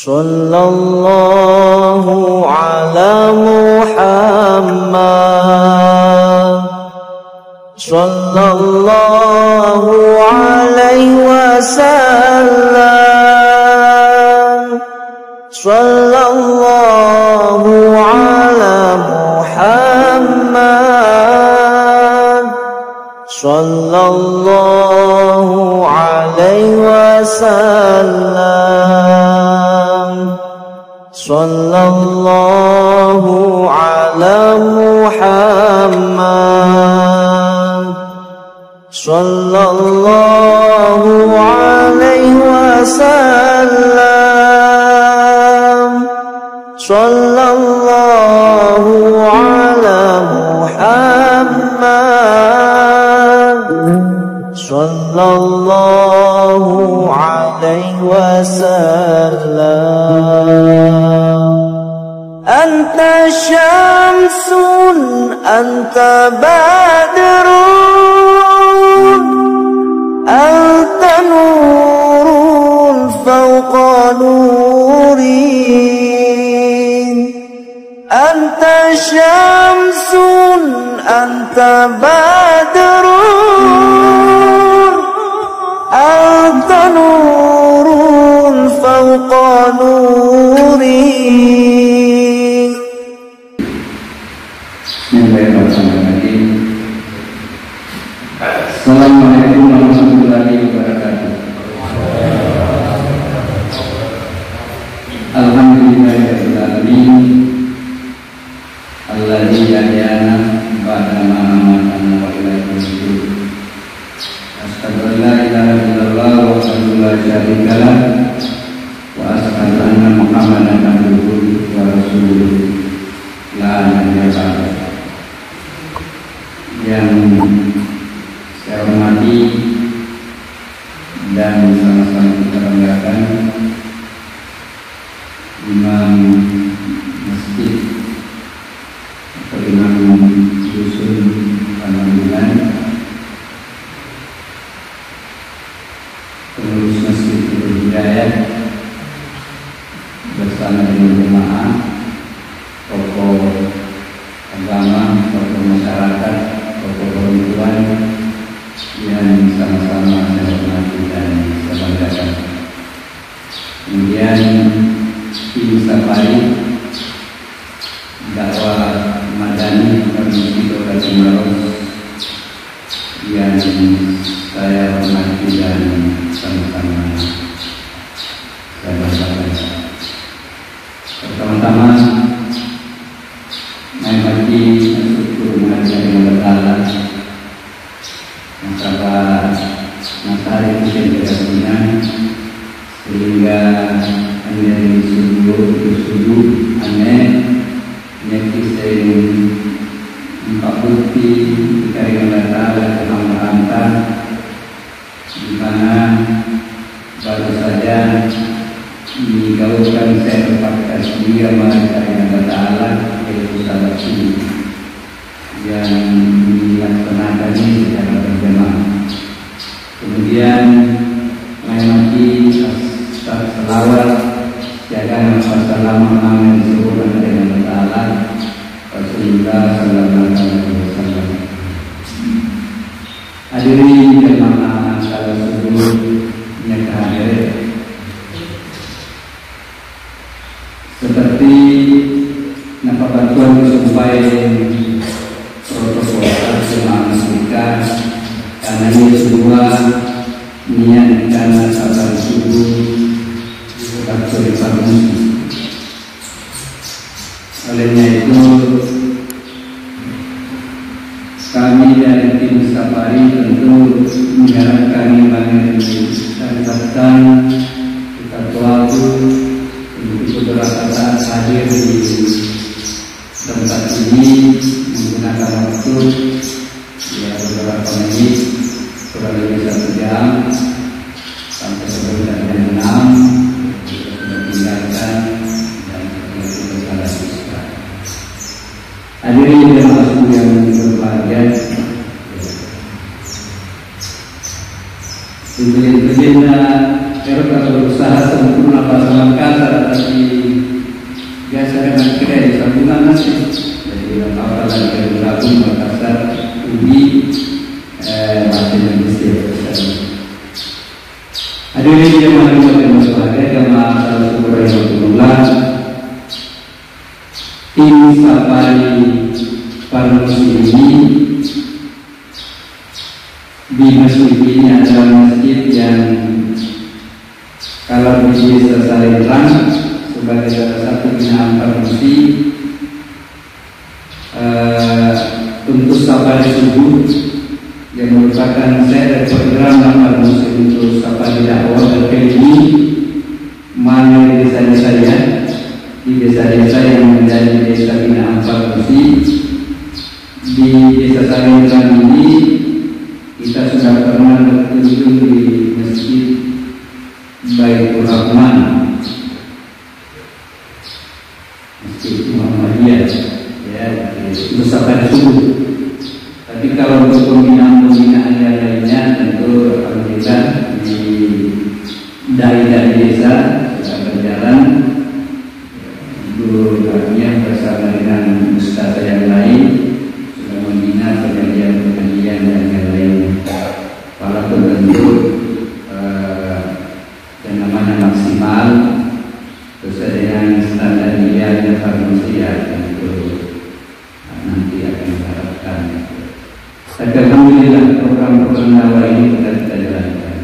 Sallallahu ala Muhammad, sallallahu alaihi wasallam, sallallahu ala Muhammad, sallallahu alaihi wasallam, sallallahu ala Muhammad, sallallahu alaihi wasallam, sallallahu ala Muhammad, sallallahu alaihi wasallam. Anta syamsun, anta badrun, anta nurun fawqa nurin. Anta syamsun, anta badrun, anta nurun fawqa nurin. Bismillahirrahmanirrahim. Assalamualaikum warahmatullahi wabarakatuh. Alhamdulillahirabbil alamin. Alladzi ahyana ba'da ma amatana wa ilaihi nusyur. Asyhadu an la ilaha illallah wa asyhadu la syarika lah wa asyhadu anna Muhammadan abduhu wa rasuluh. La nabiyya ba'da. Yang saya hormati dan sama-sama kita banggakan Imam Masjid atau Imam Dusun Panambilan, pengurus Masjid Hidayah bersama dengan jemaah, tokoh agama, tokoh masyarakat, tokoh perempuan yang sama-sama saya hormati dan saya banggakan. Kemudian tim Safari dakwah madani Masjid Maros yang saya hormati dan sama-sama saya banggakan. Pertama-tama saya bagi syukur mengajar yang bertahan masalah matahari yang kita punya sehingga menjadi subuh aneh netizen empat bukti dikarenakan data dalam merantau di mana baru saja digaulkan saya berpakat dia mereka dengan data Allah yaitu salah satu yang dilaksanakan secara berjamaah. Kemudian mengamati selawat jaga wassalamu ala rasulillah dengan ta'ala Rasulullah sallallahu alaihi wasallam. Hadirin jemaah salat subuh yang hadir, seperti napa bantuan supaya protokol jemaah nikah karena ini semua niat karena salat subuh waktu pagi. Olehnya itu kami dari tim Safari tentu mengharapkan banyak catatan kita waktu untuk beberapa saat hadir di tempat ini menggunakan waktu ya beberapa menit kurang lebih 1 jam sampai sebelum jam 6 kita sudah tinggalkan dan kita salat isya. Hadirin jemaah yang berbahagia, Sebenarnya kita berusaha sempurna pasangan kata lingkungan masih. Jadi apa lagi Rabu Makassar Ubi masih Mesir. Hadirin yang berbahagia jamaah salat Rasulullah. Tim safari Parmusi ini di masjid ini adalah masjid yang kalau di Desa Sarendrang sebagai salah satu binaan Parmusi untuk safari subuh yang merupakan saya program Parmusi untuk safari dakwah ini mana di desa saya di desa-desa yang menjadi desa binaan Parmusi. Di Desa Sarendrang ini kita sudah pernah berkunjung di Masjid Baitur Rahman, Masjid Muhammadiyah, ya, untuk safari subuh. Tapi kalau untuk pembinaan yang lainnya tentu alhamdulillah di daerah desa sudah berjalan. Guru kami bersama dengan ustaz yang lain sudah membina pengajian dan yang lainnya. Walaupun tentu yang namanya maksimal sesuai dengan standar idealnya Parmusi ya tentu nanti akan diharapkan. Tapi alhamdulillah program-program dakwah ini sudah kita jalankan.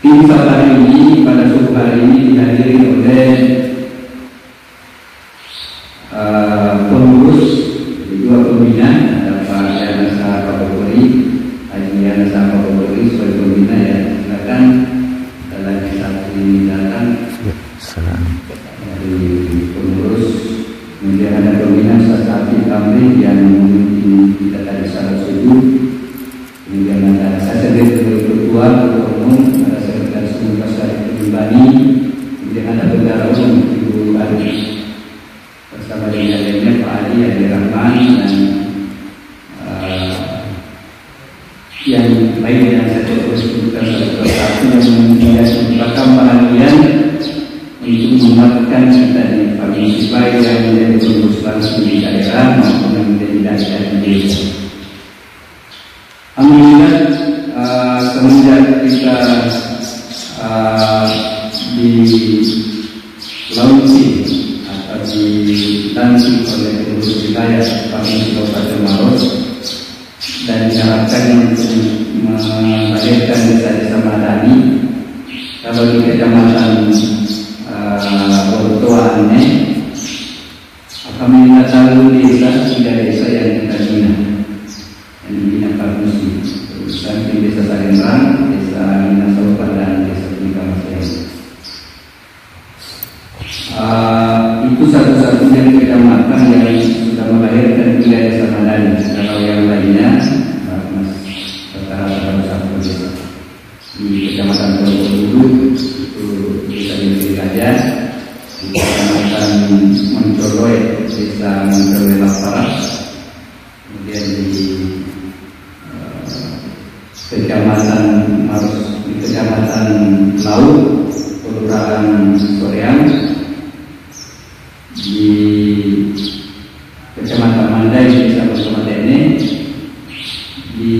Tim safari ini pada subuh hari ini dihadiri oleh pengurus dua pembina, ada Pak Yanasa Pakopori, Haji Yanasa Pakopori sebagai pembina ya. Silakan ada lagi satu ini datang dari pengurus. Kemudian ada pembina Sasafi Kamri yang memimpin kita tadi salat subuh. Kemudian ada saya sendiri ketua umum, ada sekretaris umum Pasar Bani. Kemudian ada bendara umum Ibu Arif bersama dengan lainnya Pak Ali Adi Rahman dan yang lain yang saya terus sebutkan satu persatu yang merupakan bahagian untuk menguatkan kita di Parmusi baik yang menjadi pengurus langsung di daerah maupun yang menjadi daerah di desa. Alhamdulillah semenjak kita di launching atau dilantik oleh pengurus wilayah Parmusi Kabupaten Maros dan diharapkan untuk melahirkan desa-desa madani. Kalau di kecamatan Bortoane, alhamdulillah selalu desa tiga desa yang kita bina Parmusi. Di Desa Sarendrang, Desa Minasopa dan Desa Pungkamasai. Itu satu-satunya kecamatan yang sudah melahirkan tiga desa madani. Kalau yang lainnya, rata-rata satu desa. Di Kecamatan Borobudur itu Desa Negeri Gajah, di Kecamatan Moncoloy, Desa Moncoloy Lapara, kemudian di Kecamatan Maros, di Kecamatan Laut, Kelurahan Soreang, di Kecamatan Mandai, Desa Bosmatene, di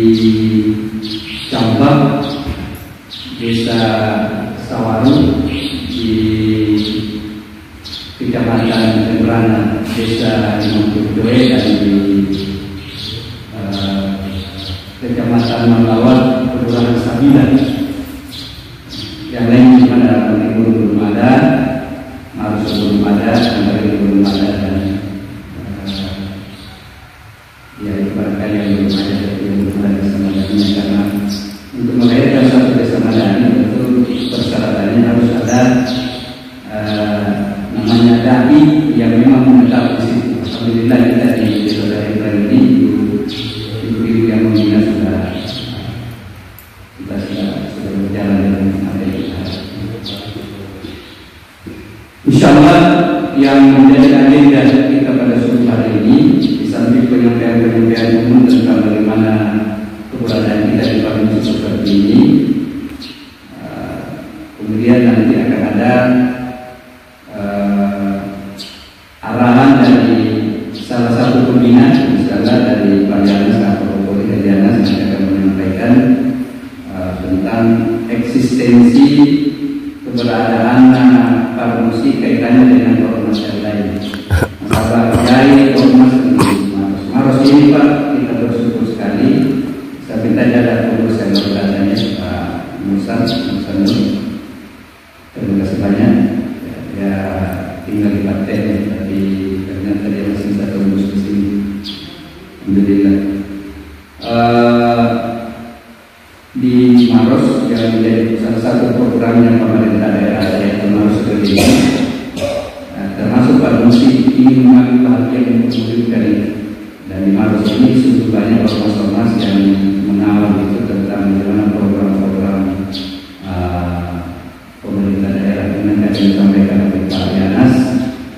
Cambak, Desa Sawaru, di Kecamatan Tembrana, Desa Imamturdoe, dan di Kecamatan Malawat, Kelurahan Sabila. Yang lain cuma ada Pengikur belum ada, Marus belum ada, Antara belum ada, dan ya ibaratkan yang belum ada, yang belum ada desa madani. Karena untuk melahirkan satu desa madani tentu persyaratannya harus ada namanya dai yang memang menetap di situ. Alhamdulillah kita di Desa Sarendrang ini ibu-ibu yang membina kita sudah berjalan dengan apa yang kita. Insyaallah yang menjadi agenda kita pada subuh hari ini di samping penyampaian umum tentang bagaimana keberadaan kita di Parmusi seperti ini, kemudian nanti akan ada arahan dari salah satu pembina, misalnya dari Pak Yanas atau Polri Yanas yang akan menyampaikan tentang eksistensi keberadaan farmasi kaitannya dengan ormas yang lain. Masalah kiai ormas Maros ini Pak, kita bersyukur sekali. Saya minta ada pengurusan berkatanya Pak Musa Nur. Terima kasih banyak. Ya tinggal di partai, tapi ternyata dia masih bisa tembus di sini. Alhamdulillah. Di Maros yang menjadi salah satu programnya pemerintah daerah yaitu Maros Kediri, termasuk Pak Musi ingin mengambil bahagian untuk mewujudkan itu. Dan di Maros ini sungguh banyak ormas-ormas yang mengawal itu tentang bagaimana program-program pemerintah daerah yang tadi disampaikan oleh Pak Yanas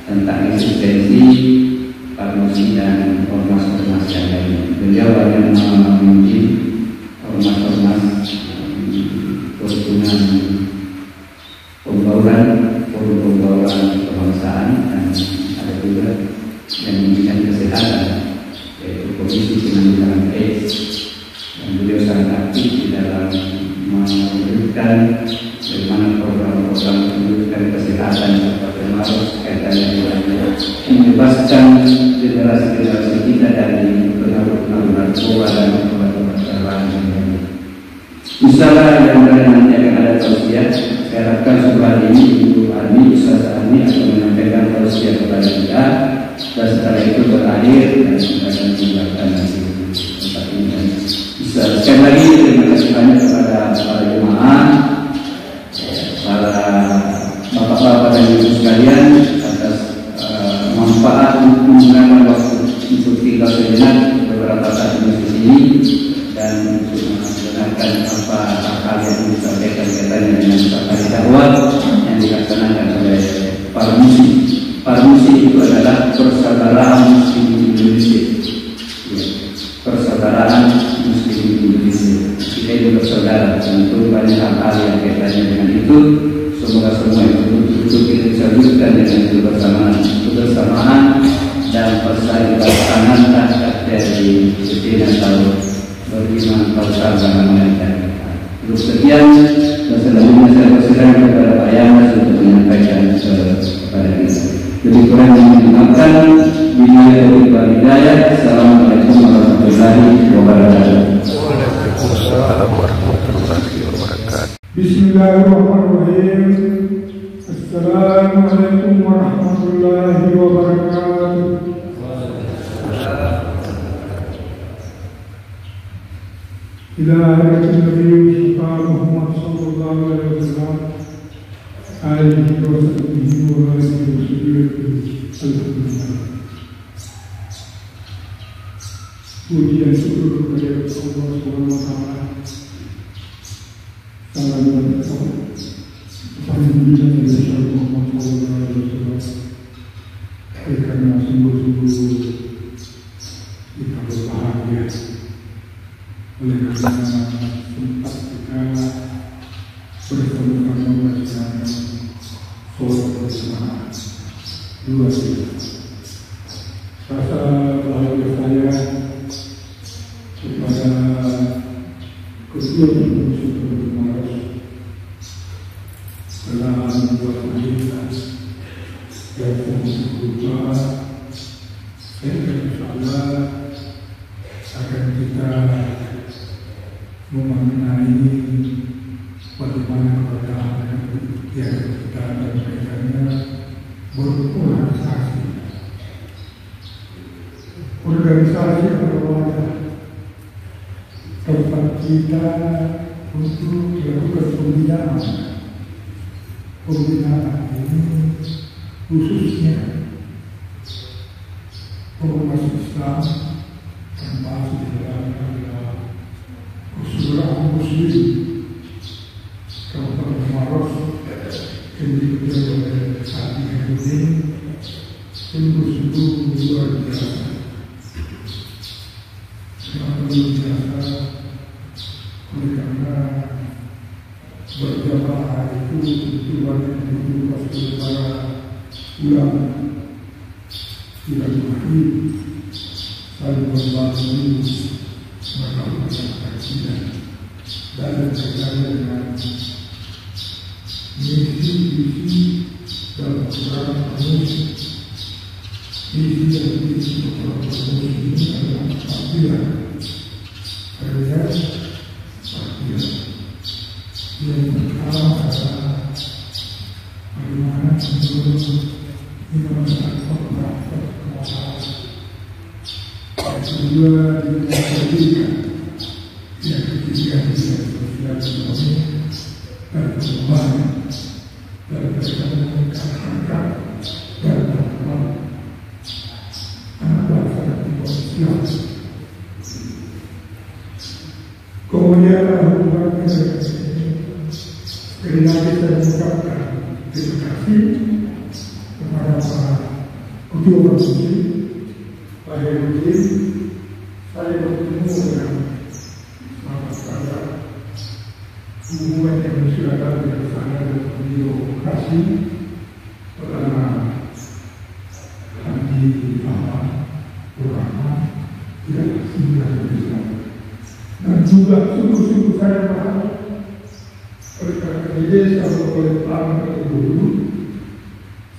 tentang eksistensi Pak Musi dan ormas-ormas yang lain. Beliau banyak memuji ormas-ormas perhubungan pembauran kebangsaan, dan ada juga yang memberikan kesehatan yaitu Komisi Penanggulangan AIDS, dan beliau sangat aktif di dalam memberikan bagaimana program-program pendidikan kesehatan seperti Maros kaitannya dengan membebaskan generasi-generasi kita dari pengaruh-pengaruh narkoba dan obat-obatan lain. Insyaallah yang nanti akan ada tausiah. Saya harapkan setelah ini Ibu Armi, Ustaz Armi akan menyampaikan tausiah kepada kita, dan setelah itu berakhir dan kita akan tinggalkan nanti tempat ini. Sekali lagi terima kasih banyak kepada para jemaah, para bapak-bapak dan ibu sekalian atas manfaat menggunakan waktu untuk tinggal sejenak beberapa saat di sini dan untuk mendengarkan apa hal yang disampaikan kaitannya dengan hari dakwah yang dilaksanakan oleh para musi. Para musi itu adalah persaudaraan muslim Indonesia. Persaudaraan muslim Indonesia. Kita itu bersaudara. Tentu banyak hal yang kaitannya dengan itu. Semoga semua itu kita bisa wujudkan dengan kebersamaan dan persaudaraan tak dari setiap tahun beriman kausar dan mengajar. Untuk sekian dan selanjutnya saya persilakan kepada Pak Yanas untuk menyampaikan kepada kita. Lebih kurang yang dimaafkan. Assalamualaikum warahmatullahi wabarakatuh. Waalaikumsalam warahmatullahi wabarakatuh. Bismillahirrahmanirrahim. Assalamualaikum warahmatullahi wabarakatuh. Ila hadirin Nabi Muhammad sallallahu alaihi wasallam, alihi wa sahbihi wa alhamdulillah. Puji dan syukur kepada Allah Subhanahu wa taala. Salam dan alhamdulillah kepada Muhammad sallallahu alaihi wasallam. Karena sungguh-sungguh kita berbahagia oleh karena sempat kita bersama-sama melaksanakan sholat berjamaah luar biasa. Rasa bahagia saya kepada kedua pengurus Maros telah membuat majelis dan fungsi berdoa, dan insyaallah akan kita memaknai bagaimana keadaan yang kita sampaikannya berorganisasi. Organisasi adalah tempat kita untuk melakukan pembinaan. Pembinaan ini khususnya ormas Islam termasuk di dalamnya persaudaraan muslim Kabupaten Maros yang dipimpin oleh Sabi Hadudin, sungguh-sungguh luar biasa. Sangat luar biasa oleh karena berjamaah itu tentu banyak dibutuhkan oleh para ulama. silaturahim, saling membantu, melakukan kajian dan berkaitan dengan misi dan program kamus. Misi dan program kamus ini adalah partian, karya partian. Yang pertama adalah bagaimana menurut Indonesia program kemasan. Yang kedua dengan pendidikan, yang ketiga dengan sosial ekonomi dan pengembangan dan perkembangan masyarakat dan pengembangan anak bangsa dan sosial. Kemudian hubungan sekali lagi saya mengucapkan terima kasih kepada para ketua komisi, Pak Herudin. Saya bertemu dengan sahabat saya, hubungan yang sudah ada di sana dan beliau kasih kepada Haji Ahmad Rahman tidak sembilan Islam. Dan juga sungguh-sungguh saya berharap oleh desa oleh pelanggan dulu,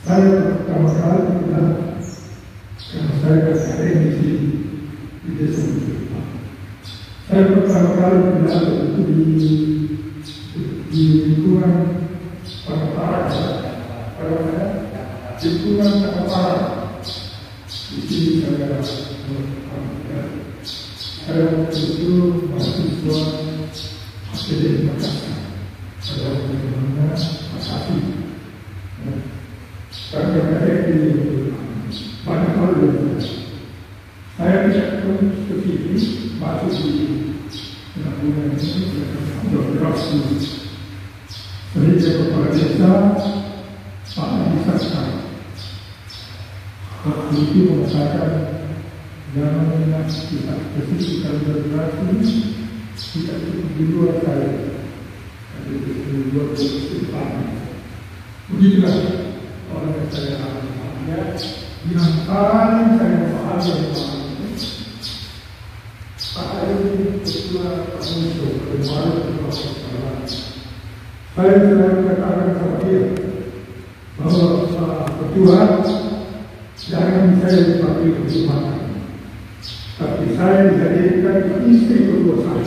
saya pertama kali bilang karena saya ada misi di desa Jepang. Saya pertama kali bilang itu di lingkungan Pangandaran, di lingkungan Pangandaran. Di sini saya waktu itu mahasiswa APD Makassar. Saya bagaimana Makassar. Karena saya ini banyak hal yang saya tidak pun seperti ini masuk di penampungan ini sudah berhasil. Saya kepala desa Pak Adi Sastra. Waktu itu mengatakan jangan ingat kita ketika berberasi tidak di luar saya, ada di luar kehidupan. Begitulah orang yang saya alami. Yang paling saya pahami saya ini ketua komisi kemarin saya sudah katakan kepada dia bahwa ketua jangan saya dipakai kesempatan. Tapi saya dijadikan istri kedua saya.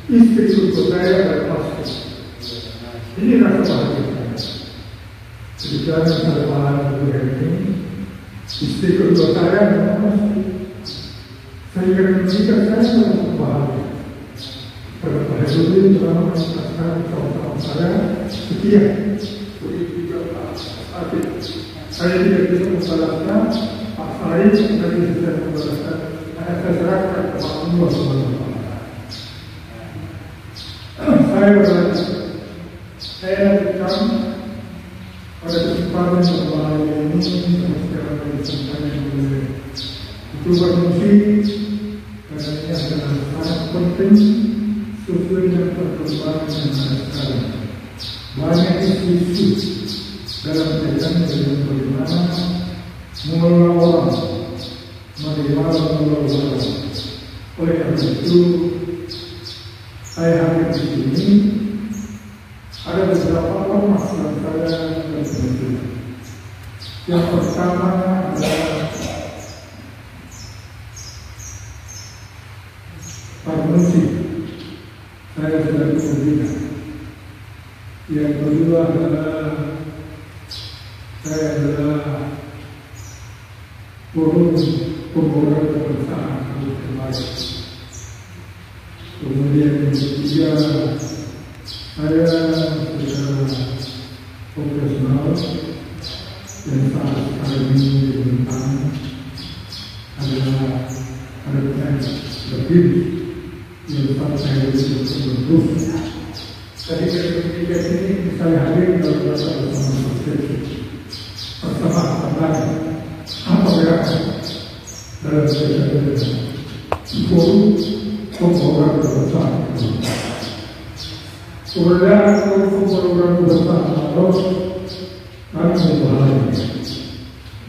Istri kedua saya adalah pastor. Ini rasa bahagia saya. Ketika saya bahagia ini, istri kedua saya adalah pastor. Saya kira menikah saya sangat bahagia. Karena pada dulu ini selama menikahkan sama-sama saya setia. Begitu juga Pak Atif. Saya tidak bisa membalaskan Pak Said, tidak bisa membalaskan. Saya serahkan kepada Allah SWT. Saya berkata, saya lakukan pada kesempatan yang bahagia ini sekarang disampaikan oleh ketua komisi karena ini adalah sangat penting sesuai dengan perkembangan yang ada sekarang. Banyak isu-isu dalam kaitan dengan bagaimana mengelola orang. Oleh karena itu saya hadir di sini. Ada beberapa masalah saya dan sebagainya. Yang pertama adalah farmasi. Saya sudah berbeda. Yang kedua adalah saya adalah forum pembangunan kebangsaan kemarin. Kemudian yang ketiga, saya secara operasional dan saat hari ini tentang adalah ada lebih yang saat saya terus. Jadi ketiga ini saya hadir dalam bersama bersama apa gerakan dalam sejarah forum pembangunan kebangsaan. Kemudian forum pembangunan kebangsaan harus kami memahami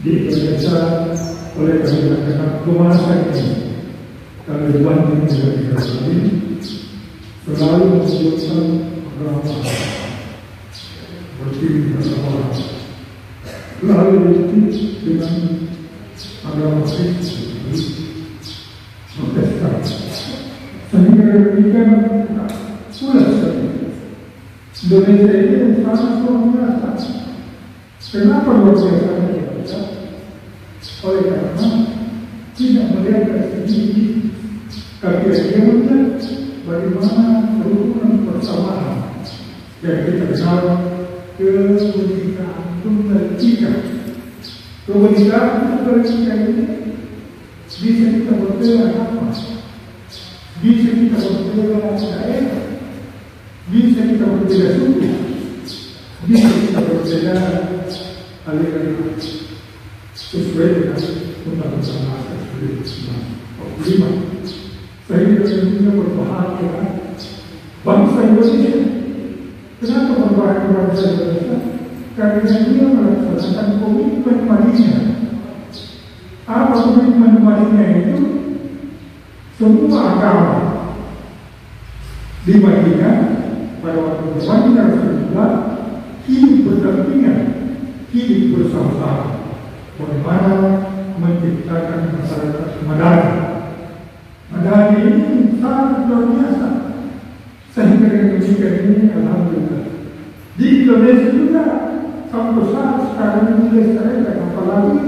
di Indonesia oleh kami katakan kemasan ini kalau dibanding dengan negara lain selalu menunjukkan agama berdiri agama selalu berdiri dengan agama Kristen Protestan sehingga demikian pula sekali Indonesia ini sangat luar biasa. Kenapa luar biasa? Oleh karena tidak melihat dari segi tapi dia melihat bagaimana kerukunan persamaan yang kita kenal kebenekaan tunggal ika. Kebenekaan tunggal ika ini bisa kita berbela apa? Bisa kita berbela daerah, bisa kita berbela suku, bisa kita berbela aliran sesuai dengan undang-undang asal 1945. Sehingga kita berbahagia bangsa Indonesia. Kenapa berbahagia bangsa Indonesia? Karena dia melaksanakan komitmen Madinah. Apa komitmen Madinah itu? Semua agama di Madinah pada waktu Madinah Rasulullah hidup berdampingan, hidup bersama-sama. Bagaimana menciptakan masyarakat Madani. Madani ini sangat luar biasa. Sehingga Indonesia ini alhamdulillah. Di Indonesia juga sampai saat sekarang ini saya apalagi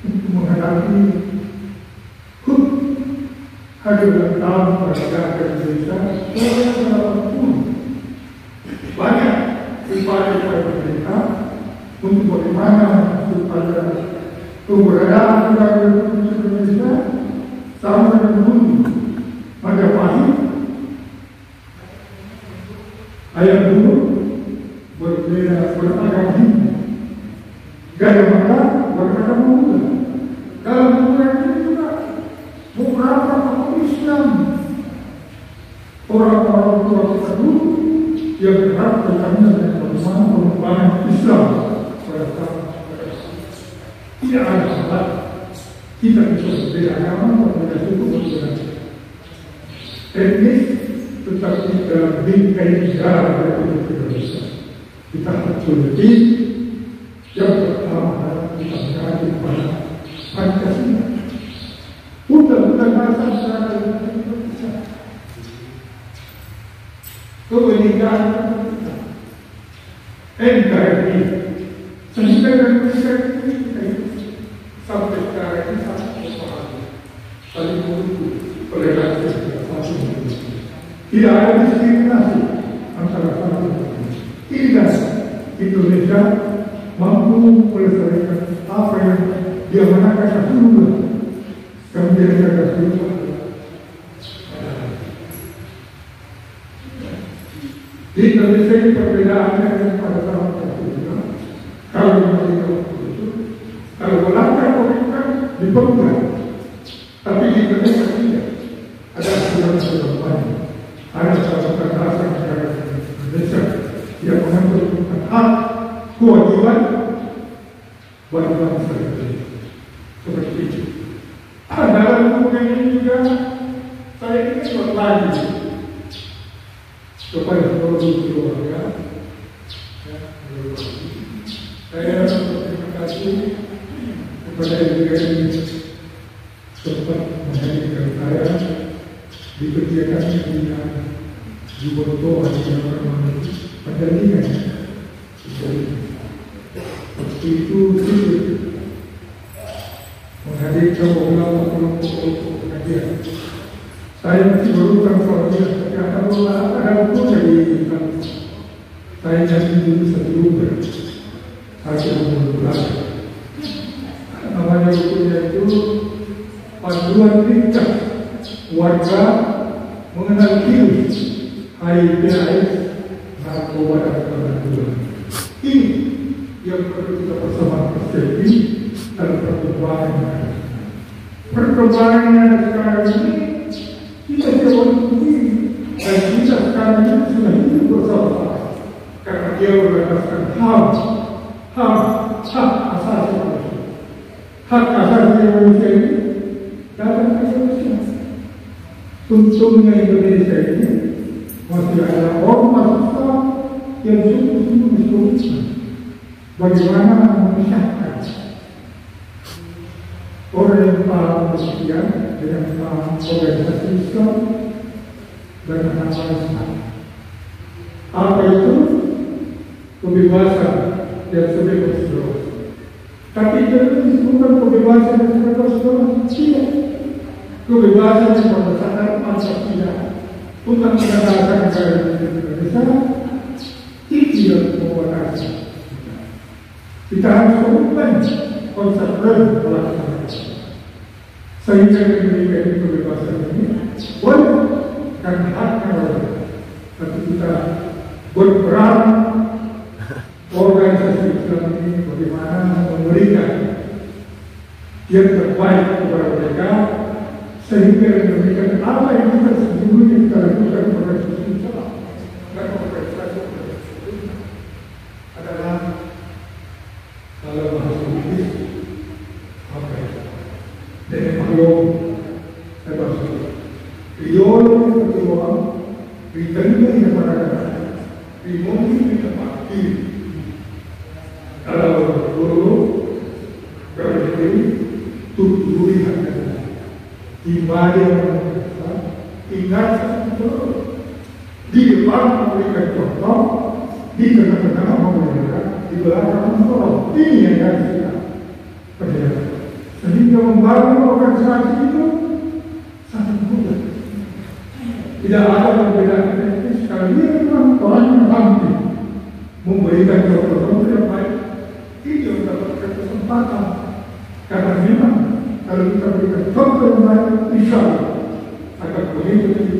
untuk menghadapi hari ulang tahun kemerdekaan Indonesia banyak upaya pemerintah untuk bagaimana supaya keberadaan negara Indonesia sama dengan dulu Majapahit ayat dulu berbeda beragama Hindu gaya mata beragama Buddha dalam Buddha ini juga beberapa tokoh Islam orang-orang tua kita dulu yang berharap bertanya dengan bagaimana pengembangan Islam pada tahun tidak ada salah kita bisa berbeda agama berbeda suku berbeda etnis tetapi dalam bingkai negara Republik Indonesia kita menjadi yang pertama adalah kita mengaji kepada Pancasila. Bukan bahasa secara Indonesia. Kebenekaan NKRI sehingga Indonesia ini sampai sekarang ini sangat berbahagia. Saling menunggu toleransi satu. Tidak ada diskriminasi antara satu dan lain. Tidak Indonesia mampu melestarikan apa yang dia menangkan dulu. Kemudian kita dulu di Indonesia ini perbedaannya dengan pada tahun tertentu. Kalau itu, kalau melanggar komitmen dipegang, tapi di Indonesia tidak. Ada aturan banyak, ada satu kekerasan negara Indonesia yang mengatur hak kewajiban bagi bangsa Indonesia seperti itu. Dalam hubungan ini juga saya ingin berbagi kepada seluruh keluarga. Saya berterima kasih kepada yang sempat menghadirkan saya di kegiatan di Bordeaux di Mandalika. Waktu itu menghadirkan beberapa kelompok pengajian. Saya masih berulang soalnya, tapi ada buku dari saya jadi dulu sebelumnya. Saya berulang. Namanya bukunya itu Panduan Ringkas Warga Mengenal Virus HIV/AIDS Narkoba dan Pengaduan. Ini yang perlu kita bersama persepsi dalam perkembangan sekarang ini kita jauh lebih dan kita sekarang ini sudah hidup bersama karena dia berdasarkan hak asasi manusia. hak asasi manusia ini datang ke Indonesia. Untungnya Indonesia ini masih ada ormas Islam yang sungguh-sungguh berkomitmen bagaimana memisahkan orang yang paham kesucian dengan paham organisasi Islam dan nama Islam. Apa itu? Kebebasan yang sebebas-bebas. Tapi itu bukan kebebasan yang sebebas-bebas. Tidak. Kebebasan yang berdasarkan Pancasila untuk menegakkan negara Indonesia tidak membatasi. Kita harus komitmen konsekuen melaksanakan. Sehingga memberikan kebebasan ini boleh karena haknya boleh. Tapi kita berperan organisasi Islam ini bagaimana memberikan yang terbaik kepada mereka sehingga memberikan apa yang kita sesungguhnya kita lakukan kepada Islam dan organisasi adalah dalam bahasa Inggris apa itu? Dengan maklum saya bahasa ideologi kedua diterima yang pada dimungkin di tempat ini. Kalau dulu berarti tujuh hanya ibadah ingat betul di depan memberikan contoh, di tengah-tengah memberikan, di belakang contoh. Ini yang harus kita pelajari. Sehingga membangun organisasi itu sangat mudah. Tidak ada perbedaan etis sekali memang orang yang mampu memberikan contoh yang baik. Ini mendapatkan kesempatan karena memang kalau kita berikan contoh yang baik, insya Allah akan mengikuti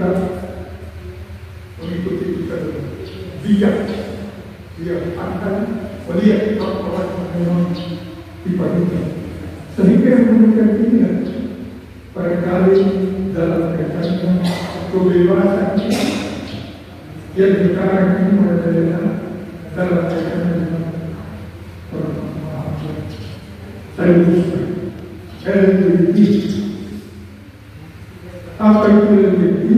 kita dengan bijak, dia pandai melihat orang yang memang dipadukan. Sehingga yang memberikan ini barangkali dalam kaitannya kebebasan yang sekarang ini adalah dalam kaitannya dengan saya usulkan LGBT. Apa itu LGBT?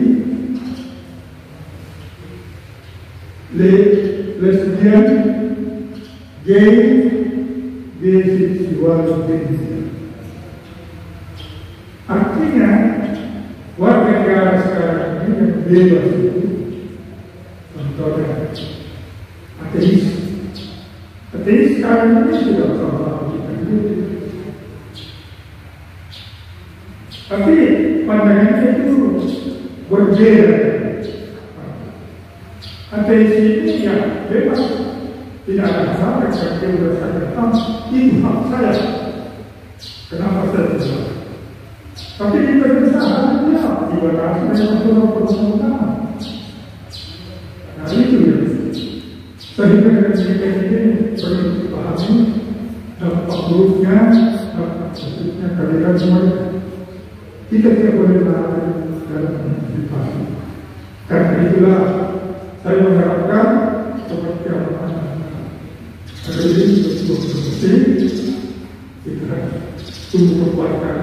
Lesbian, gay, biseksual, gender. Artinya warga negara sekarang ini yang bebas itu contohnya ateis. Ateis sekarang ini sudah sama kita hidup. Tapi pandangannya itu berbeda. Ateis ini ya bebas, tidak ada masalah. Kalau dia berdasarkan itu hak saya. Kenapa saya tidak? Tapi kita bisa hanya dibatasi dengan perundang-undangan. Nah itu ya. Sehingga ketika ini perlu dipahami dampak buruknya, dampak positifnya kalian semua. Kita tidak boleh lalai dalam antisipasi. Karena itulah saya mengharapkan seperti apa ada ini betul-betul kita tunggu kekuatan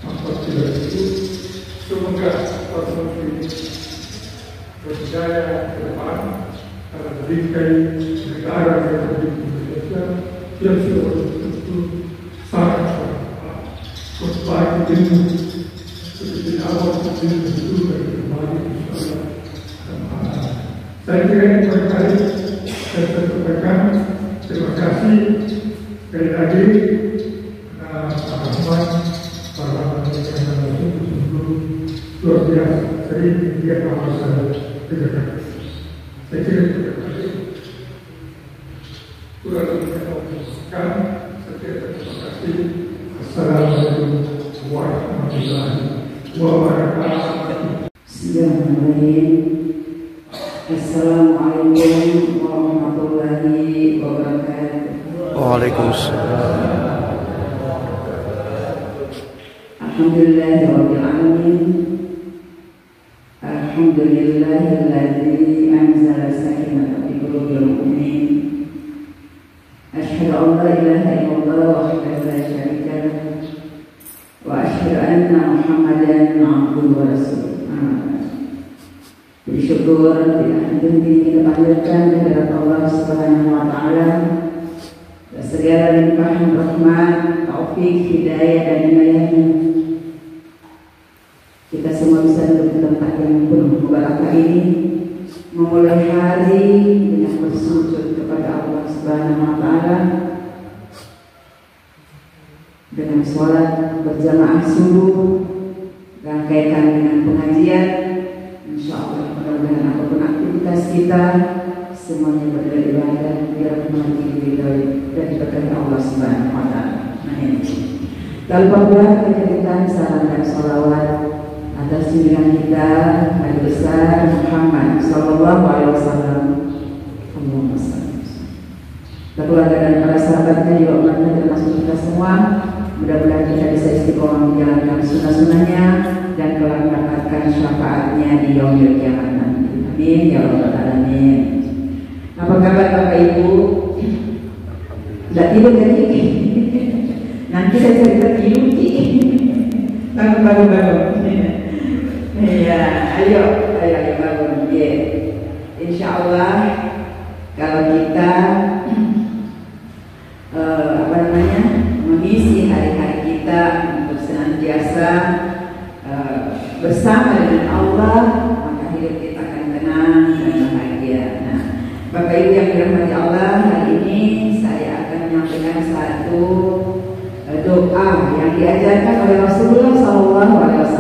apa tidak itu. Semoga orang ini berjaya ke depan dalam bingkai negara yang ada di Indonesia yang sudah betul-betul sangat berbaik ilmu seperti awal ilmu itu dari kembali insyaallah. Saya kira ini berkali saya sampaikan terima kasih sekali lagi para luar biasa. Jadi dia harus saya kerjakan. Saya kira terima kasih. Kurang lebih saya terima kasih. Assalamualaikum warahmatullahi wabarakatuh. Bismillahirrahmanirrahim. Assalamualaikum warahmatullahi wabarakatuh. Waalaikumsalam. Alhamdulillahirabbil alamin. Alhamdulillahilladzi anzala sakinata fi qulubil mu'minin. Asyhadu asyhadu an la ilaha illallah wahdahu la syarika lahu wa asyhadu anna Muhammadan abduhu wa rasuluh. Bersyukur tidak henti kita panjatkan kehadirat Allah Subhanahu wa taala atas segala limpahan rahmat, taufik, hidayah dan inayahnya. Kita semua bisa duduk di tempat yang penuh barakah ini, memulai hari dengan bersujud kepada Allah Subhanahu wa taala dengan sholat berjamaah subuh, rangkaikan dengan pengajian. Insyaallah mudah-mudahan apapun aktivitas kita semuanya beribadah dirahmati dan diberkahi Allah Subhanahu wa taala. Amin. Tanpa pula kita salam dan salawat atas junjungan kita Nabi besar Muhammad sallallahu alaihi wasallam. Allahumma shalli. Keluarga dan para sahabatnya juga umatnya termasuk kita semua. Mudah-mudahan kita bisa istiqomah menjalankan sunnah-sunnahnya dan kelak mendapatkan syafaatnya di yaumil kiamat nanti. Amin ya rabbal alamin. Apa kabar Bapak Ibu? Tidak tidur jadi? Nanti saya cerita tidur. Bangun. Iya, ayo bangun. Ya, insya Allah kalau kita mengisi hari-hari kita untuk senantiasa bersama dengan Allah, maka hidup kita akan tenang dan bahagia. Nah, Bapak Ibu yang dirahmati Allah, hari ini saya akan menyampaikan satu doa yang diajarkan oleh Rasulullah SAW.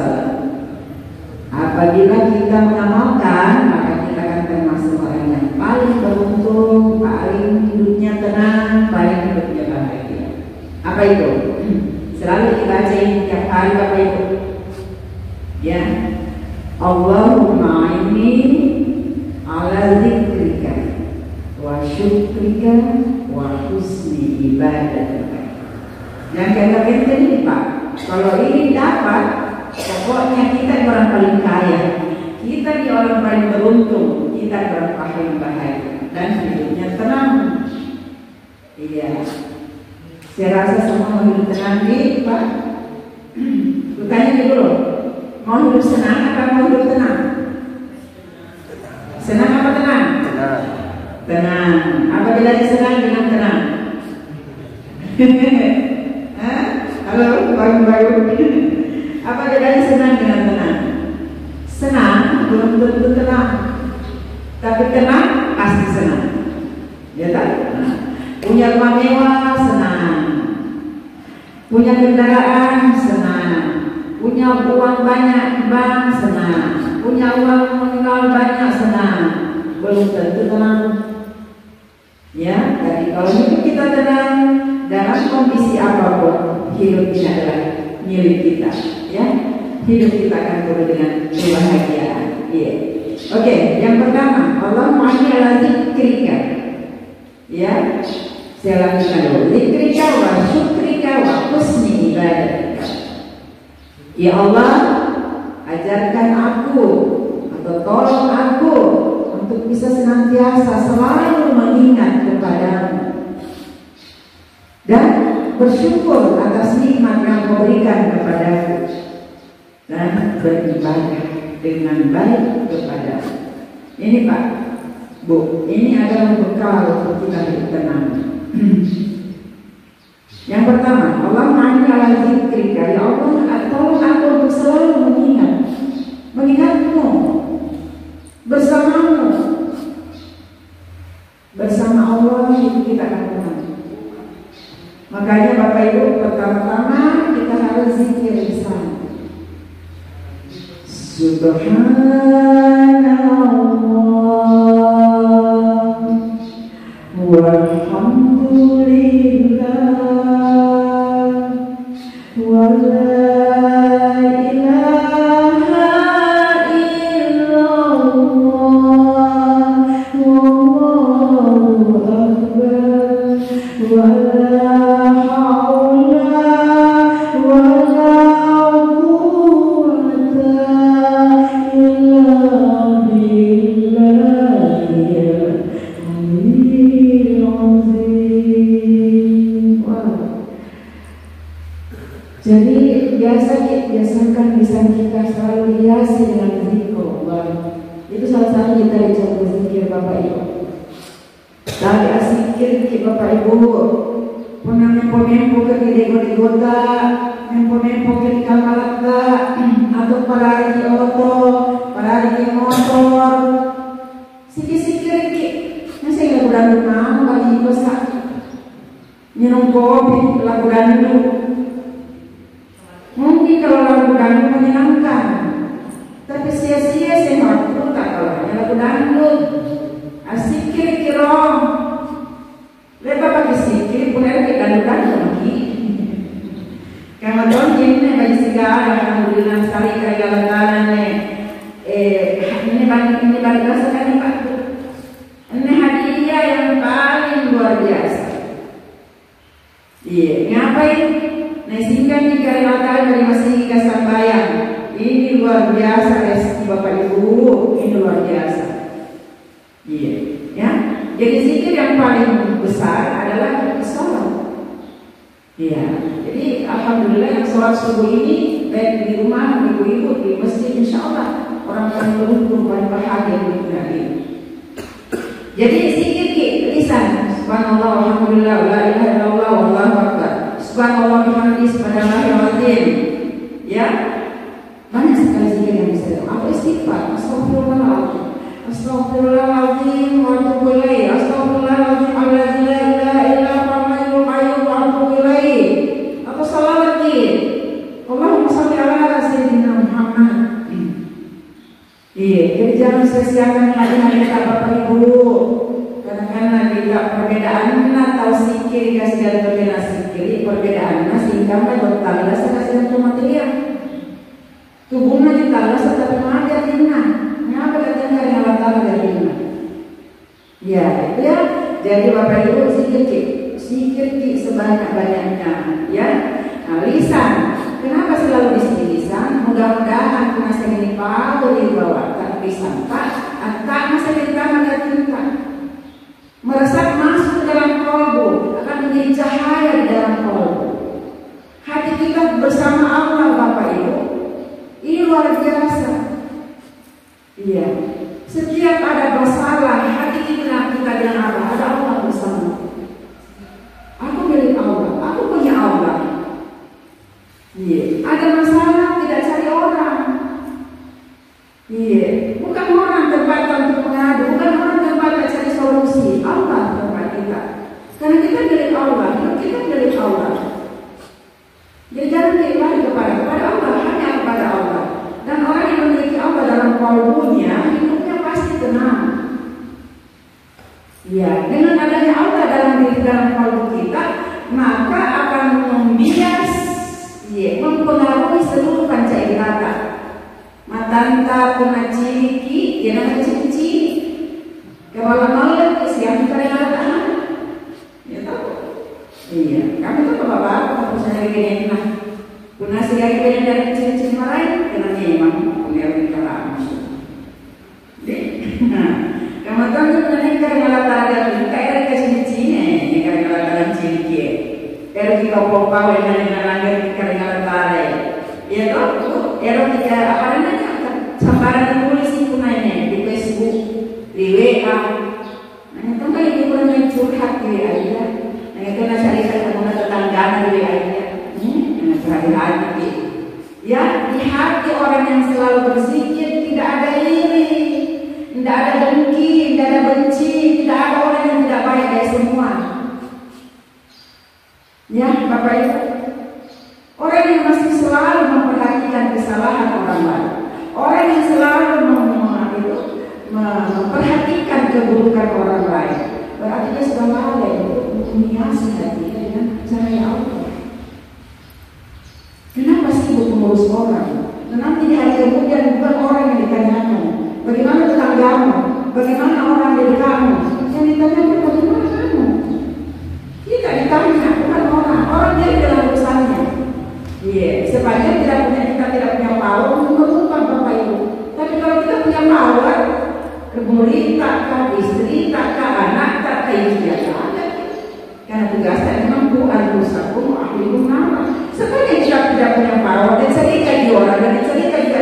Apabila kita mengamalkan, maka kita akan termasuk orang yang paling beruntung, paling hidupnya tenang, paling hidupnya bahagia. Apa itu? Selalu kita baca ini tiap hari Bapak Ibu. Ya, Allahumma inni ala zikrika wa syukrika wa husni ibadatika. Yang kata penting ini Pak, kalau ini dapat, pokoknya kita orang paling kaya, kita di orang paling beruntung, kita orang paling bahagia dan hidupnya tenang. Iya, saya rasa semua mau hidup tenang nih Pak. Tanya dulu, mau hidup senang apa mau hidup tenang? Senang apa tenang? Tenang. Apa bedanya senang dengan tenang? Halo, baru. Apa bedanya senang dengan tenang? Senang belum tentu tenang, tapi tenang pasti senang. Ya tak? Punya rumah mewah senang, punya kendaraan senang, punya uang banyak di bank senang, punya uang nominal banyak senang, belum tentu tenang. Ya, jadi kalau hidup kita tenang dalam kondisi apapun, hidup ini adalah milik kita. Ya, hidup kita akan penuh dengan kebahagiaan. Iya. Oke, yang pertama, Allahumma inni ala zikrika. Ya, saya lanjutkan dulu. Zikrika wa syukrika wa husni ibadatika. Ya Allah, ajarkan aku atau tolong aku untuk bisa senantiasa selalu mengingat kepadamu dan bersyukur atas nikmat yang kau berikan kepadaku dan beribadah dengan baik kepadamu. Ini Pak, Bu, ini adalah bekal untuk kita hidup tenang. Yang pertama, Allah ma'ani ala zikrika. Ya Allah, tolong aku untuk selalu mengingatmu, bersamamu. Bersama Allah itu kita akan tenang. Makanya Bapak Ibu, pertama-tama kita harus zikir bersama. Subhanallah walhamdulillah wa la ilaha illallah wallahu akbar wa la haula wa la quwwata illa Jadi biasakan lisan kita selalu dihiasi dengan zikir. Itu salah satu dari cara berzikir Bapak Ibu. Dari asikir ke Bapak Ibu, pernah mempo-mempo ke dego-degota, mempo-mempo ke di kamalaka, atau pelari di oto, pelari di motor, sikit-sikit ke, saya lagu dangdut mau bagi besar, minum kopi lagu dangdut. Mungkin kalau lagu dangdut menyenangkan, tapi sia-sia saya waktu tak kalau lagu dangdut. Asik kira-kira lepas pakai sikit pun ada kegandukan lagi. Karena don ini bagi segala alhamdulillah sekali kaya lantana ini bagi rasakan Pak. Ini hadiah yang paling luar biasa. Iya, ngapain? Sehingga jika lantana dari masih kesampaian ini luar biasa rezeki Bapak Ibu, ini luar biasa. Iya, ya. Jadi zikir yang paling besar adalah sholat. Iya. Jadi alhamdulillah yang sholat subuh ini baik di rumah, ibu-ibu di masjid, insya Allah orang paling beruntung, paling bahagia di dunia ini. Jadi zikir lisan, subhanallah, alhamdulillah, la ilaha illallah, wallahu akbar, subhanallah bihamdihi, subhanallahil azim. Ya, banyak sekali zikir yang bisa. Apa istighfar, astagfirullahaladzim. Astagfirullahaladzim wa atubu ilaih. Astagfirullahaladzim alladzi la ilaha illa huwal hayyul qayyum wa atubu ilaih. Atau salawat lagi. Allahumma shalli ala sayyidina Muhammad. Iya, jadi jangan sia-siakan hari-hari Bapak Ibu. Kadang-kadang tidak perbedaan atau sikir kasih dan berbeda sikir. Perbedaan sehingga total kasih dan material. Tubuhnya ditalas tetapi materialnya. Mengapa katanya yang latar dari mana? Ya, itu ya. Jadi Bapak Ibu sikir sebanyak-banyaknya, ya. Nah, lisan. Kenapa selalu di sini lisan? Mudah-mudahan masa ini Pak boleh bawa tak lisan Pak, tak masa kita mengatinkan. Meresap masuk ke dalam kolbu akan menjadi cahaya di dalam kolbu. Hati kita bersama Allah Bapak Ibu. Ini luar biasa. Iya. Setiap ada masalah hati kita dengan Allah, ada Allah bersama. Aku milik Allah, aku punya Allah. Iya. Ada masalah tidak cari orang. Iya. Bukan orang tempat untuk mengadu, bukan orang tempat cari solusi. Allah tempat kita. Karena kita milik Allah, kita milik Allah. Jadi jangan kembali kepada Allah, hanya kepada Allah. Dan orang yang memiliki Allah dalam kalbunya, hidupnya pasti tenang. Ya, dengan adanya Allah dalam kalbu kita, maka akan membias, mempengaruhi seluruh panca indera. Matanta puna ciki, dia nak cici, kemalam-malam siang karena tahan. Ya tahu? Iya, kami tuh bapak, kalau saya gini nah. Puna siang kena dari ciri-ciri marahin, kena memang punya kalam. Nah, kemudian tu puna karena latar ada kayak kasih ciri, karena latar ciri dia. Kalau kita pompa dengan langgar karena latar, ya tu, kalau kita apa namanya, sambaran tulis itu nanya di Facebook, di WA. Nah, itu kan itu pun curhat di WA ya. Nah, itu nak cari ketemu tetangga di WA ya. Hati. Ya, di hati orang yang selalu berzikir tidak ada iri, tidak ada dengki, tidak ada benci, tidak ada orang yang tidak baik dari semua. Ya, Bapak Ibu, orang yang masih selalu memperhatikan kesalahan orang lain, orang yang selalu memperhatikan keburukan orang lain, berarti dia sudah lalai untuk menghiasi hatinya dengan cahaya Allah. Kenapa sibuk mengurus orang? Dan nanti di hari kemudian bukan orang yang ditanyakan. Bagaimana tetanggamu? Bagaimana orang di kamu? Yang ditanyakan bagaimana kamu? Kita ditanya, bukan orang. Orang dia dalam urusannya. Iya, sepanjang kita tidak punya power untuk mengubah Bapak Ibu. Tapi kalau kita punya power, murid tak, istri tak, anak tak, istri tak ada. Karena tugas dan mampu al-musakum ahlikum nama. Sebenarnya jika tidak punya power dan cerita di orang dan cerita juga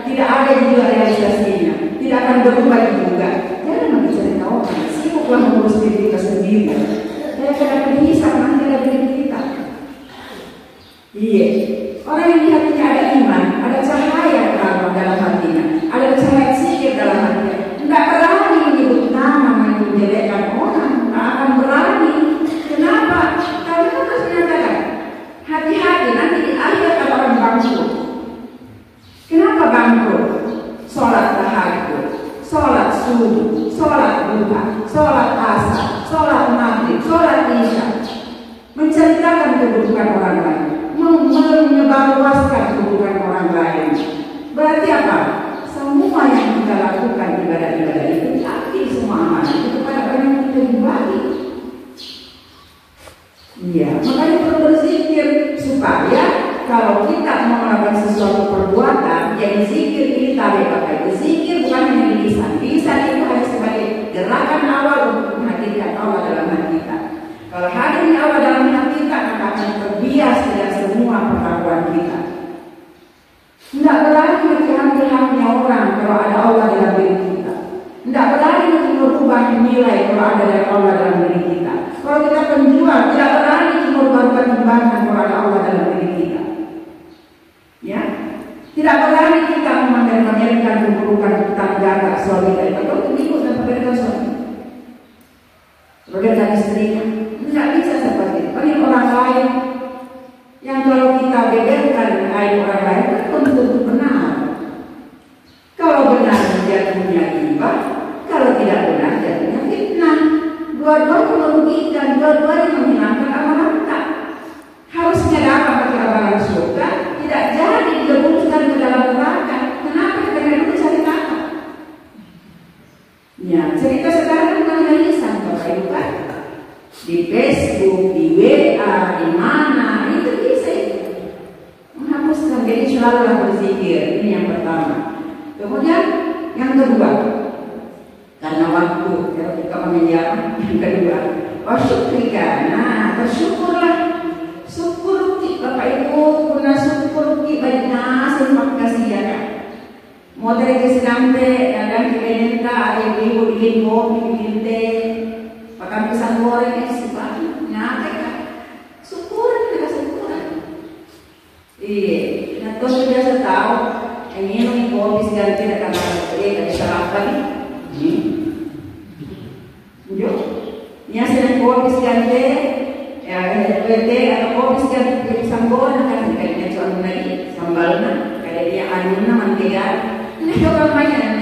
tidak ada juga realisasinya, tidak akan berubah juga. Jangan mencerita orang, sibuklah mengurus diri kita sendiri. Dan kadang bisa nanti ada diri kita. Iya, orang yang di hatinya ada iman, ada cahaya terang dalam hatinya, ada cahaya zikir dalam hatinya. Tidak berani menyebut nama, menjelekkan orang, tidak akan berani. Kenapa? Karena kita harus menyatakan hati-hati nanti di akhir kata orang bangkrut. Kenapa bangkrut? Sholat tahajud, sholat subuh, sholat duha, sholat asar, sholat maghrib, sholat isya, menceritakan kebutuhan orang lain, menyebarluaskan kebutuhan orang lain. Berarti apa? Semua yang kita lakukan ibadah-ibadah itu diaktif semua amal itu kepada orang yang kita dibagi. Iya, makanya perlu berzikir supaya kalau kita mau melakukan sesuatu perbuatan, yang zikir kita pakai zikir bukan hanya di lisan. Lisan itu hanya sebagai gerakan awal untuk menghadirkan Allah dalam hati kita. Kalau hadir Allah dalam hati kita, maka akan terbias dengan semua perlakuan kita. Tidak berani mengambil-ambil orang kalau ada Allah dalam diri kita. Tidak berani merubah nilai kalau ada Allah dalam diri kita. Kalau kita penjual, tidak berani merubah timbangan kalau ada Allah dalam diri kita. Ya, tidak berani kita memamerkan keburukan tentang jaga suami kita. Kalau begitu dan perbedaan suami, perbedaan istrinya, tidak bisa seperti itu. Paling orang lain yang kalau kita beberkan aib orang lain kan belum tentu benar. Kalau benar dia punya ibadah, kalau tidak benar dia punya fitnah. Dua-duanya merugikan, dua-duanya menghilangkan amalan kita. Harusnya dapat bagi amalan surga, tidak jadi dileburkan ke dalam neraka. Kenapa? Karena itu cari kata. Ya, cerita sekarang bukan hanya lisan, Bapak Ibu kan? Di Facebook, di WA, di mana itu bisa menghapuskan. Jadi selalulah berzikir. Ini yang pertama. Kemudian yang kedua, karena waktu kita menjawab yang kedua, syukrika. Nah, bersyukurlah. Syukur Bapak Ibu, guna syukur baik nasi makasih ya kan. Mau dari sedang teh, kadang kita ada ibu bikin kopi, bikin teh, makan pisang goreng sih Pak. Nah, kan syukuran kita syukuran. Iya, nah terus biasa tahu ini kopi seganti dengan dari sarapan ini. Yuk, ini hasil kopi seganti. Ya, PT atau kopi sekian pisang goreng kan kayaknya cuma lagi sambalnya kayak dia aduna mantega ini juga banyak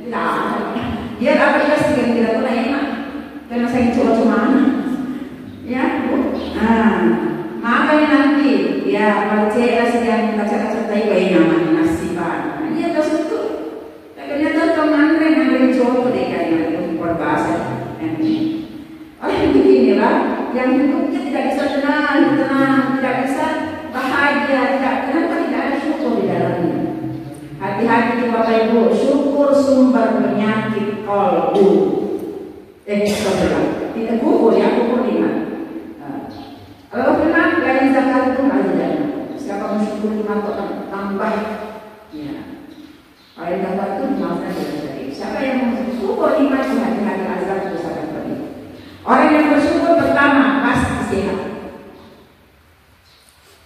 nah dia apa ya sekian tidak tahu enak karena saya cuma ya makanya nanti ya baca sekian baca tadi bayi nama nasi pan ini ada suatu kayaknya tuh kemarin coba deh kayaknya untuk berbahasa ini oleh beginilah yang hidupnya tidak bisa tenang, tidak bisa bahagia, kenapa tidak ada syukur di dalamnya. Hati-hati Bapak Ibu, syukur sumber penyakit kolbu. Tidak kubur ya, kubur iman. Kalau pernah dari zakat itu ada. Siapa mensyukur iman akan tambah. Ya, kalau zakat itu maksudnya dari siapa yang mensyukur iman itu hati-hati azab itu sangat penting. Orang yang bersyukur pertama pasti sehat.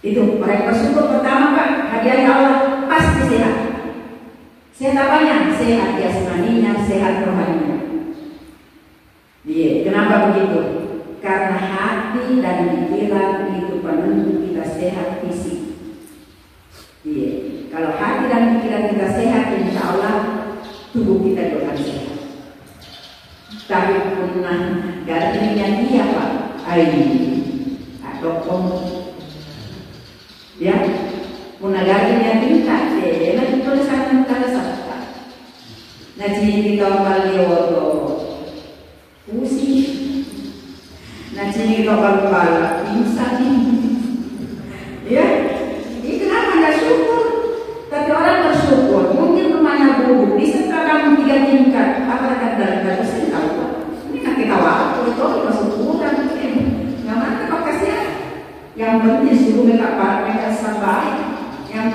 Itu orang yang bersyukur pertama Pak, hadiah Allah pasti sehat. Sehat apanya? Sehat jasmaninya, sehat rohaninya. Iya, kenapa begitu? Karena hati dan pikiran itu penentu kita sehat fisik. Iya, kalau hati dan pikiran kita sehat, insya Allah tubuh kita juga akan sehat. Tapi pernah gajinya dia Pak, atau ya, pernah gajinya tingkat deh, nanti tulisan kita satu. Nanti kita balik pusing, nanti kita balik pingsan, ya. Ini kenapa nggak syukur? Tapi orang bersyukur, mungkin rumahnya buruk, bisa kamu 3 tingkat, apa kata dari ini nanti kita waktu itu masuk kurang,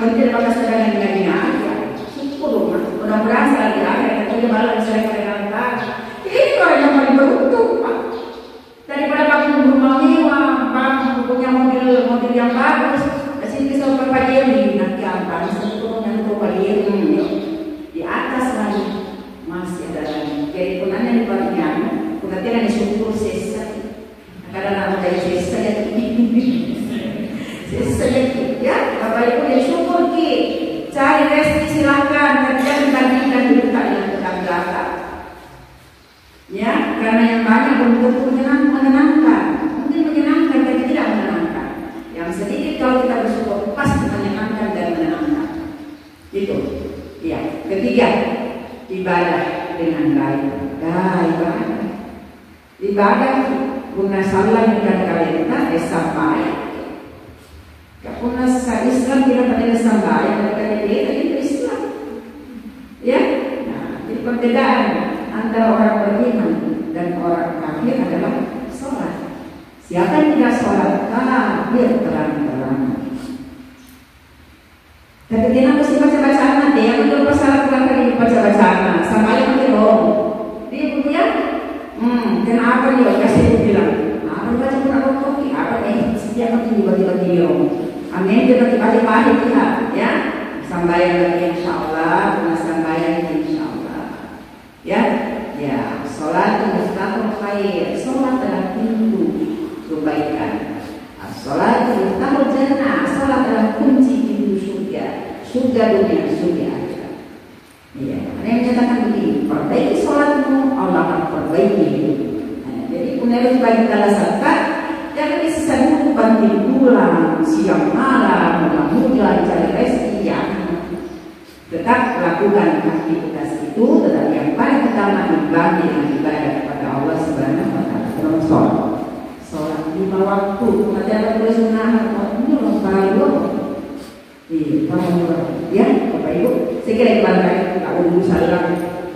penting bakal sedang dengan aja. Syukur udah berasa lagi akhir tapi malah saya kadang-kadang. Ini orang yang paling beruntung Pak. Daripada kamu rumah mewah, kamu punya mobil yang bagus, masih bisa berpajeri nanti apa? Sebetulnya untuk pajeri di atas lagi masih ada lagi. Jadi punanya di bagian, punanya ada syukur sesa. Kadang-kadang ada sesa yang sesa ya. Bapak Ibu yang syukur ki, cari rezeki silakan, tapi jangan dibandingkan hidup kalian tetangga. Ya, karena yang banyak belum tentu menyenangkan. Mungkin menyenangkan tapi tidak menyenangkan. Yang sedikit kalau kita bersyukur pasti menyenangkan dan menyenangkan. Itu. Ya. Ketiga, ibadah dengan baik. Ibadah guna salah dengan kalenda sampai. Guna Islam tidak pada sampai mereka itu Islam. Ya. Nah, jadi perbedaan antara orang beriman dan orang kafir adalah sholat. Siapa yang tidak sholat kafir terang-terangan. Tapi kenapa sih baca-bacaan nanti? Yang itu masalah kurang kali baca-bacaan. Sampai yang belum. Dia punya, kenapa dia kasih bilang? Apa baca kurang kopi? Apa nih? Setiap nanti tiba-tiba dia. Amin. Tiba-tiba dia, ya. Sampai lagi insya Allah, sampai insya Allah. Ya, ya, sholat itu mustahil khair. Sholat adalah pintu kebaikan. Sholat itu mustahil jannah. Sholat adalah kunci pintu surga. Surga dunia, surga akhirat. Iya, ada yang menyatakan begini, perbaiki sholatmu, Allah akan perbaiki hidup. Nah, jadi harus bagi dalam zakat. Jangan disisa dulu banting pulang siang malam, mudah-mudah cari rezeki yang tetap lakukan aktivitas itu, tetapi yang paling utama dibagi dengan ibadah kepada Allah Subhanahu wa Ta'ala. Terus sholat 5 waktu, kemudian ada boleh sunnah, ini loh paling ya, Bapak Ibu. Saya kira itu antara tak dulu salam,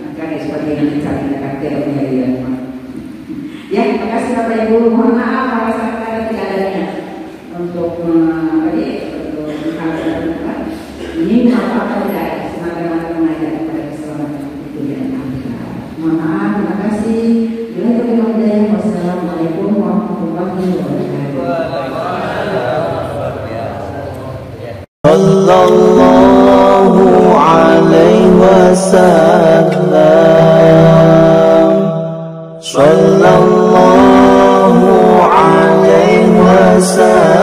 maka sebagai yang dicari kata menjadi ya, terima kasih Bapak Ibu. Mohon maaf kalau saya tidak adanya untuk ini apa tidak semangat mengajar kepada keselamatan itu dan akhirat. Mohon maaf, terima kasih. Bila terima wassalamualaikum warahmatullahi wabarakatuh. Sallallahu alaihi wasallam. Sallallahu alaihi wasallam.